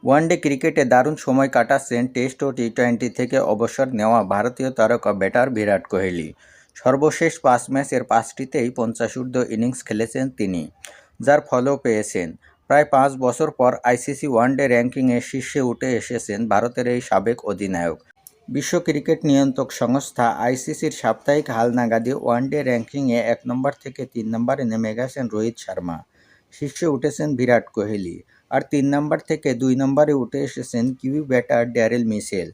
One day ক্রিকেটে দারুণ সময় কাটাচ্ছেন টেস্ট ও টি-20 থেকে অবসর নেওয়া ভারতীয় তারকা ব্যাটার বিরাট কোহলি। সর্বশেষ 5 ম্যাচের 5টিতেই 50 ইনিংস খেলেছেন তিনি, যার ফলও পেয়েছেন। প্রায় 5 বছর পর আইসিসি ওয়ানডে র্যাঙ্কিংয়ে শীর্ষে উঠে এসেছেন ভারতের এই সাবেক অধিনায়ক। বিশ্ব ক্রিকেট নিয়ন্ত্রক সংস্থা আইসিসির সাপ্তাহিক হালনাগাদে ওয়ানডে র্যাঙ্কিংয়ে 1 নম্বর থেকে 3 নম্বরে নেমে গেছেন রোহিত শর্মা। শীর্ষে উঠেছেন বিরাট কোহলি। আর 3 নম্বর থেকে 2 নম্বরে উঠে এসেছেন কিউই ব্যাটার ড্যারেল মিচেল।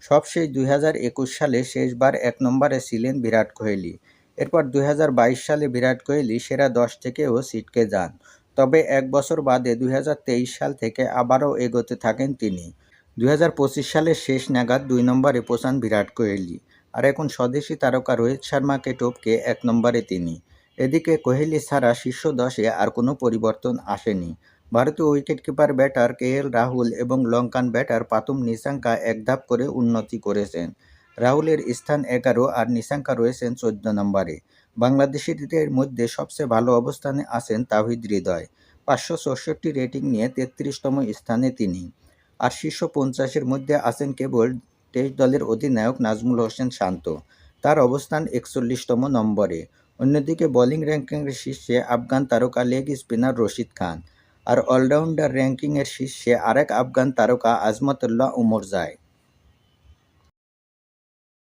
সবশেষ 2021 সালে শেষবার 1 নম্বরে ছিলেন বিরাট কোহলি। এরপর 2022 সালে বিরাট কোহলি সেরা 10 থেকেও ছিটকে যান। তবে 1 বছর বাদে 2023 সাল থেকে আবারও এগোতে থাকেন তিনি। 2025 সালের শেষ নাগাদ 2 নম্বরে পৌঁছান বিরাট কোহলি। আর এখন স্বদেশি তারকা রোহিত শর্মাকে টপকে 1 নম্বরে তিনি। এদিকে কোহলি ছাড়া শীর্ষ 10-এ আর কোনো পরিবর্তন আসেনি। ভারতীয় উইকেটকিপার ব্যাটার কেএল রাহুল এবং লঙ্কান ব্যাটার পাতুম নিসাঙ্কা এক ধাপ করে উন্নতি করেছেন। রাহুলের স্থান 11 আর নিসাঙ্কা রয়েছেন 14 নম্বরে। বাংলাদেশিদের মধ্যে সবচেয়ে ভালো অবস্থানে আছেন তাওহিদ হৃদয়। 564 রেটিং নিয়ে 33তম স্থানে তিনি। আর শীর্ষ 50-এর মধ্যে আছেন কেবল টেস্ট দলের অধিনায়ক নাজমুল হোসেন শান্ত। তার অবস্থান 41তম নম্বরে। অন্যদিকে বোলিং র্যাঙ্কিংয়ের শীর্ষে আফগান তারকা লেগ স্পিনার রশিদ খান। আর অলরাউন্ডার র্যাঙ্কিংয়ের শীর্ষে আরেক আফগান তারকা আজমতুল্লাহ উমর যায়।